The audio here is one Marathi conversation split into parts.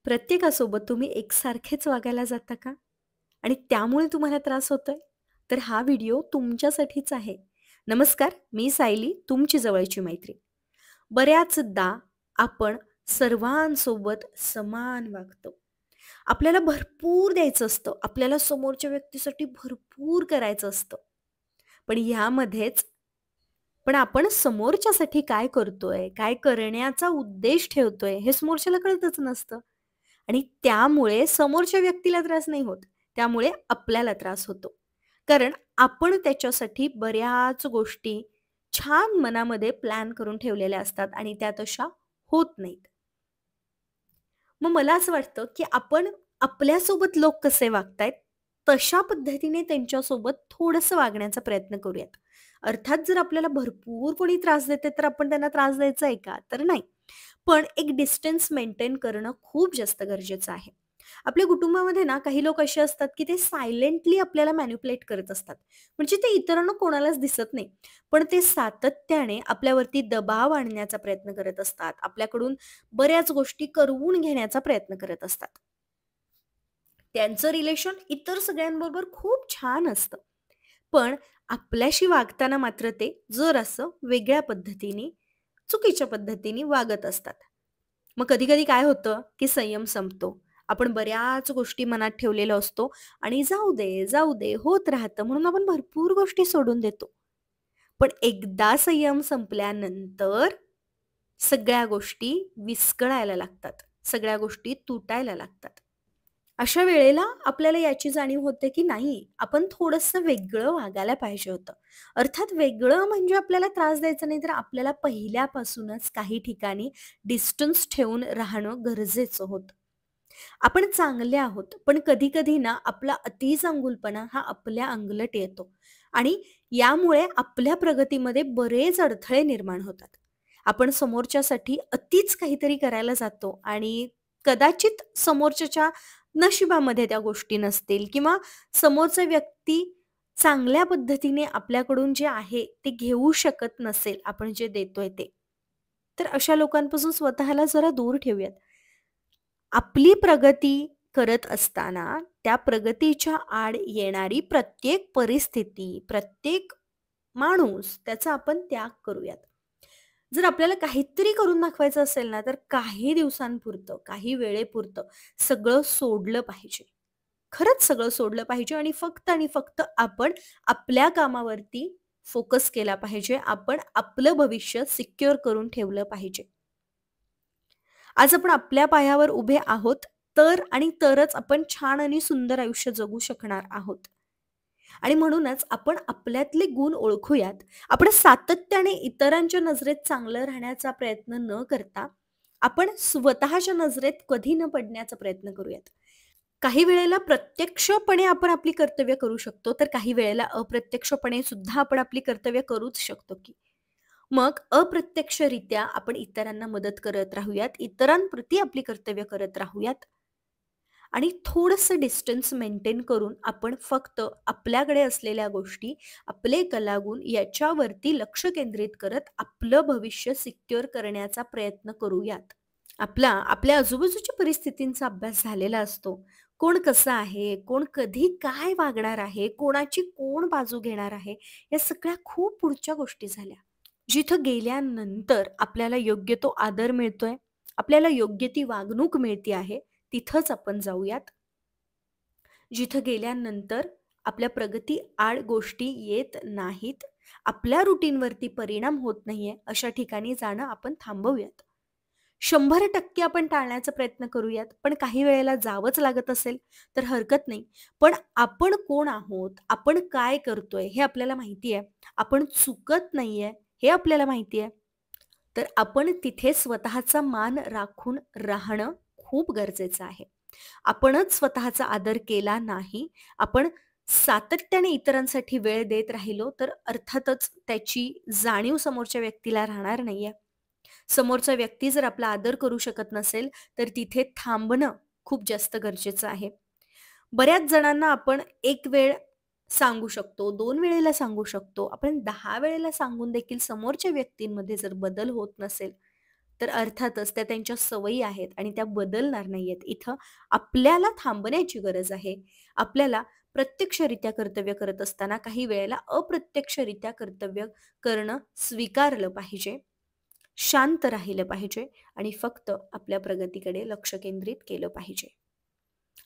प्रत्येकासोबत तुम्ही एकसारखेच वागायला जाता का? आणि त्यामुळे तुम्हाला त्रास होतोय? तर हा व्हिडिओ तुमच्यासाठीच आहे. नमस्कार, मी सायली, तुमची जवळची मैत्रीण. बऱ्याचदा आपण सर्वांसोबत समान वागतो. आपल्याला भरपूर द्यायचं असतं. आपल्याला समोरच्या व्यक्तीसाठी भरपूर करायचं असतं. पण ह्यामध्येच आपण समोरच्यासाठी काय करतोय, काय करण्याचा उद्देश ठेवतोय, हे समोरच्याला कळतच नसतं. आणि त्यामुळे समोरच्या व्यक्तीला त्रास नाही होत. त्यामुळे आपल्याला त्रास होतो. कारण आपण त्याच्यासाठी बऱ्याच गोष्टी छान मनामध्ये प्लॅन करून ठेवलेल्या असतात आणि त्या तशा होत नाहीत. मग मला असं वाटतं, की आपण आपल्यासोबत लोक कसे वागतायत, तशा पद्धतीने त्यांच्यासोबत थोडंसं वागण्याचा प्रयत्न करूयात. अर्थात जर आपल्याला भरपूर कोणी त्रास देते, तर आपण त्यांना त्रास द्यायचा आहे का? तर नाही. पण एक डिस्टन्स मेंटेन करणं खूप जास्त गरजेचं आहे. आपल्या कुटुंबामध्ये ना काही लोक असे असतात, की ते सायलेंटली आपल्याला मॅनिप्युलेट करत असतात. म्हणजे ते इतरांना कोणालाच दिसत नाही. पण ते सातत्याने आपल्यावरती दबाव आणण्याचा प्रयत्न करत असतात. आपल्याकडून बऱ्याच गोष्टी करवून घेण्याचा प्रयत्न करत असतात. त्यांचं रिलेशन इतर सगळ्यांबरोबर खूप छान असतं. पण आपल्याशी वागताना मात्र ते जरासं वेगळ्या पद्धतीने, चुकीच्या पद्धतीने वागत असतात. मग कधी-कधी काय होतं, की संयम संपतो. आपण बऱ्याच गोष्टी मनात ठेवलेलो असतो आणि जाऊ दे, जाऊ दे होत राहतं म्हणून आपण भरपूर गोष्टी सोडून देतो. पण एकदा संयम संपल्यानंतर सगळ्या गोष्टी विस्कळायला लागतात. सगळ्या गोष्टी तुटायला लागतात. अशा वेळेला आपल्याला याची जाणीव होते, की नाही आपण थोडंसं वेगळं वागायला पाहिजे होतं. अर्थात वेगळं म्हणजे आपल्याला त्रास द्यायचा नाही, तर आपल्याला पहिल्यापासूनच काही ठिकाणी डिस्टन्स ठेवून राहणं गरजेचं होतं. आपण चांगले आहोत, पण कधी-कधी ना आपला अतिचांगुलपणा हा आपल्या अंगलट येतो आणि यामुळे आपल्या प्रगतीमध्ये बरेच अडथळे निर्माण होतात. आपण समोरच्यासाठी अतिच काहीतरी करायला जातो आणि कदाचित समोरच्याच्या नशिबामध्ये त्या गोष्टी नसतील किंवा समोरचा व्यक्ती चांगल्या पद्धतीने आपल्याकडून जे आहे ते घेऊ शकत नसेल आपण जे देतोय ते. तर अशा लोकांपासून स्वतःला जरा दूर ठेवूयात. आपली प्रगती करत असताना त्या प्रगतीच्या आड येणारी प्रत्येक परिस्थिती, प्रत्येक माणूस त्याचा आपण त्याग करूयात. जर आपल्याला काहीतरी करून दाखवायचं असेल ना, तर काही दिवसांपुरतं, काही वेळेपुरतं सगळं सोडलं पाहिजे. खरंच सगळं सोडलं पाहिजे आणि फक्त आपण आपल्या कामावरती फोकस केला पाहिजे. आपण आपलं भविष्य सिक्युअर करून ठेवलं पाहिजे. आज आपण आपल्या पायावर उभे आहोत, तर आणि तरच आपण छान आणि सुंदर आयुष्य जगू शकणार आहोत. आणि म्हणूनच आपण आपल्यातले गुण ओळखूयात. आपण सातत्याने इतरांच्या नजरेत चांगलं राहण्याचा प्रयत्न न करता, आपण स्वतःच्या नजरेत कधी न पडण्याचा प्रयत्न करूयात. काही वेळेला प्रत्यक्षपणे आपण आपली कर्तव्य करू शकतो, तर काही वेळेला अप्रत्यक्षपणे सुद्धा आपण आपली कर्तव्य करूच शकतो की. मग अप्रत्यक्षरित्या आपण इतरांना मदत करत राहूयात, इतरांप्रती आपली कर्तव्य करत राहूयात आणि थोडंसं डिस्टन्स मेंटेन करून आपण फक्त आपल्याकडे असलेल्या गोष्टी, आपले कलागुण याच्यावरती लक्ष केंद्रित करत आपलं भविष्य सिक्युअर करण्याचा प्रयत्न करूयात. आपल्या आजूबाजूच्या परिस्थितींचा अभ्यास झालेला असतो. कोण कसं आहे, कोण कधी काय वागणार आहे, कोणाची कोण बाजू घेणार आहे, या सगळ्या खूप पुढच्या गोष्टी झाल्या. जिथं गेल्यानंतर आपल्याला योग्य तो आदर मिळतोय, आपल्याला योग्य ती वागणूक मिळते आहे, तिथंच आपण जाऊयात. जिथं गेल्यानंतर आपल्या प्रगती आड गोष्टी येत नाहीत, आपल्या रुटीनवरती परिणाम होत नाहीये, अशा ठिकाणी जाणं आपण थांबवूयात. 100% आपण टाळण्याचा प्रयत्न करूयात. पण काही वेळेला जावंच लागत असेल, तर हरकत नाही. पण आपण कोण आहोत, आपण काय करतोय हे आपल्याला माहिती आहे. आपण चुकत नाहीये हे आपल्याला माहिती आहे. तर आपण तिथे स्वतःचा मान राखून राहणं खूप गरजेचं आहे. आपणच स्वतःचा आदर केला नाही, आपण सातत्याने इतरांसाठी वेळ देत राहिलो, तर अर्थातच त्याची जाणीव समोरच्या व्यक्तीला राहणार नाहीये. समोरचा व्यक्ती जर आपला आदर करू शकत नसेल, तर तिथे थांबणं खूप जास्त गरजेचं आहे. बऱ्याच जणांना आपण एक वेळ सांगू शकतो, 2 वेळेला सांगू शकतो. आपण 10 वेळेला सांगून देखील समोरच्या व्यक्तींमध्ये जर बदल होत नसेल, तर अर्थातच त्या त्यांच्या सवयी आहेत आणि त्या बदलणार नाहीयेत. इथं आपल्याला थांबण्याची गरज आहे. आपल्याला प्रत्यक्षरित्या कर्तव्य करत असताना काही वेळेला अप्रत्यक्षरित्या कर्तव्य करणं स्वीकारलं पाहिजे. शांत राहिलं पाहिजे आणि फक्त आपल्या प्रगतीकडे लक्ष केंद्रित केलं पाहिजे.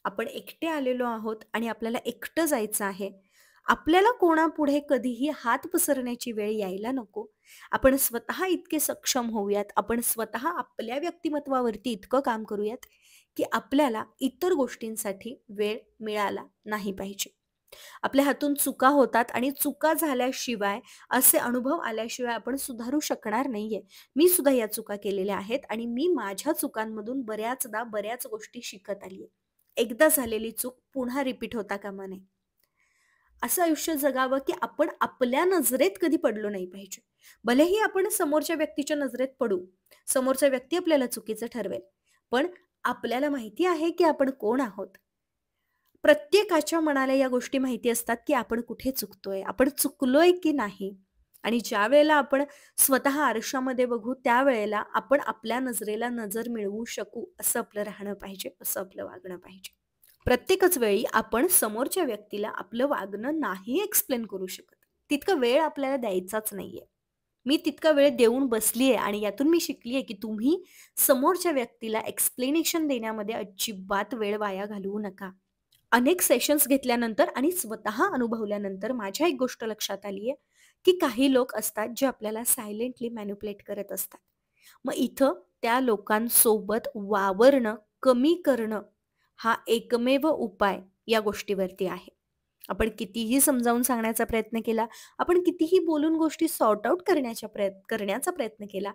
आपण एकटे आलेलो आहोत आणि आपल्याला एकटं जायचं आहे. आपल्याला कोणापुढे कधीही हात पसरण्याची वेळ यायला नको. आपण स्वतः इतके सक्षम होऊयात, आपण स्वतः आपल्या व्यक्तिमत्वावरती इतकं काम करूयात, की आपल्याला इतर गोष्टींसाठी वेळ मिळाला नाही पाहिजे. आपल्या हातून चुका होतात आणि चुका झाल्याशिवाय, असे अनुभव आल्याशिवाय आपण सुधारू शकणार नाहीये. मी सुद्धा या चुका केलेल्या आहेत आणि मी माझ्या चुकांमधून बऱ्याचदा बऱ्याच गोष्टी शिकत आलीये. एकदा झालेली चूक पुन्हा रिपीट होता कामा नये. असं आयुष्य जगावं की आपण आपल्या नजरेत कधी पडलो नाही पाहिजे. भलेही आपण समोरच्या व्यक्तीच्या नजरेत पडू, समोरचा व्यक्ती आपल्याला चुकीचं ठरवेल, पण आपल्याला माहिती आहे की आपण कोण आहोत. प्रत्येकाच्या मनाला या गोष्टी माहिती असतात की आपण कुठे चुकतोय, आपण चुकलोय की नाही. आणि ज्या वेळेला आपण स्वतः आरशामध्ये बघू, त्यावेळेला आपण आपल्या नजरेला नजर मिळवू शकू, असं आपलं राहणं पाहिजे, असं आपलं वागणं पाहिजे. प्रत्येकच वेळी आपण समोरच्या व्यक्तीला आपलं वागणं नाही एक्सप्लेन करू शकत. तितका वेळ आपल्याला द्यायचाच नाहीये. मी तितका वेळ देऊन बसलीये आणि यातून मी शिकलीये की तुम्ही समोरच्या व्यक्तीला एक्सप्लेनेशन देण्यामध्ये अजिबात वेळ वाया घालवू नका. अनेक सेशन्स घेतल्यानंतर आणि स्वतः अनुभवल्यानंतर माझ्या एक गोष्ट लक्षात आली आहे, की काही लोक असतात जे आपल्याला सायलेंटली मॅनिप्युलेट करत असतात. मग इथं त्या लोकांसोबत वावरणं कमी करणं हा एकमेव उपाय या गोष्टीवरती आहे. आपण कितीही समजावून सांगण्याचा प्रयत्न केला, आपण कितीही बोलून गोष्टी सॉर्ट आउट करण्याचा प्रयत्न केला,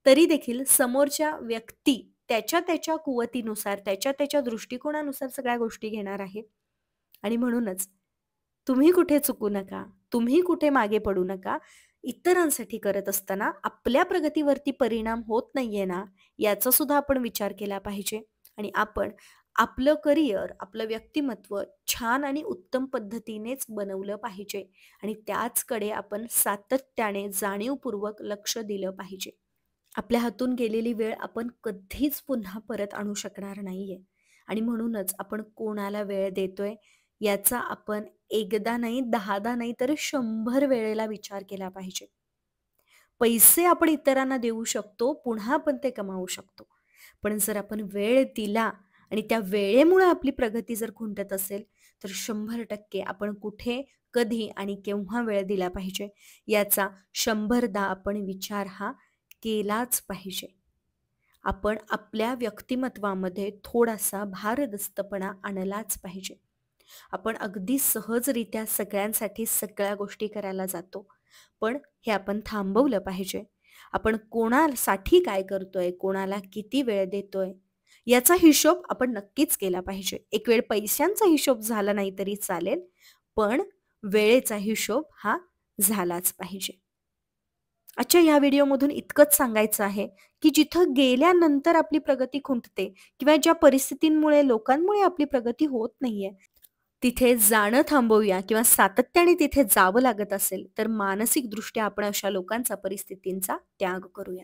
तरी देखील समोरच्या व्यक्ती त्याच्या त्याच्या कुवतीनुसार, त्याच्या त्याच्या दृष्टिकोनानुसार सगळ्या गोष्टी घेणार आहे. आणि म्हणूनच तुम्ही कुठे चुकू नका, तुम्ही कुठे मागे पडू नका. इतरांसाठी करत असताना आपल्या प्रगतीवरती परिणाम होत नाहीये ना, याचा सुद्धा आपण विचार केला पाहिजे. आणि आपण आपलं करिअर, आपलं व्यक्तिमत्व छान आणि उत्तम पद्धतीनेच बनवलं पाहिजे आणि त्याचकडे आपण सातत्याने जाणीवपूर्वक लक्ष दिलं पाहिजे. आपल्या हातून गेलेली वेळ आपण कधीच पुन्हा परत आणू शकणार नाहीये आणि म्हणूनच आपण कोणाला वेळ देतोय याचा आपण एकदा नाही, दहादा नाही, तर 100 वेळेला विचार केला पाहिजे. पैसे आपण इतरांना देऊ शकतो, पुन्हा आपण ते कमावू शकतो. पण जर आपण वेळ दिला आणि त्या वेळेमुळे आपली प्रगती जर खुंटत असेल, तर 100% आपण कुठे, कधी आणि केव्हा वेळ दिला पाहिजे याचा 100दा आपण विचार हा केलाच पाहिजे. आपण आपल्या व्यक्तिमत्वामध्ये थोडासा भारदस्तपणा आणलाच पाहिजे. आपण अगदी सहजरित्या सगळ्यांसाठी सगळ्या गोष्टी करायला जातो, पण हे आपण थांबवलं पाहिजे. आपण कोणासाठी काय करतोय, कोणाला किती वेळ देतोय, याचा हिशोब आपण नक्कीच केला पाहिजे. एक वेळ पैशांचा हिशोब झाला नाही तरी चालेल, पण वेळेचा हिशोब हा झालाच पाहिजे. आजच्या ह्या व्हिडिओमधून इतकंच सांगायचं आहे, की जिथं गेल्यानंतर आपली प्रगती खुंटते किंवा ज्या परिस्थितींमुळे, लोकांमुळे आपली प्रगती होत नाहीये, तिथे जाणं थांबवूया किंवा सातत्याने तिथे जावं लागत असेल, तर मानसिकदृष्ट्या आपण अशा लोकांचा, परिस्थितींचा त्याग करूया.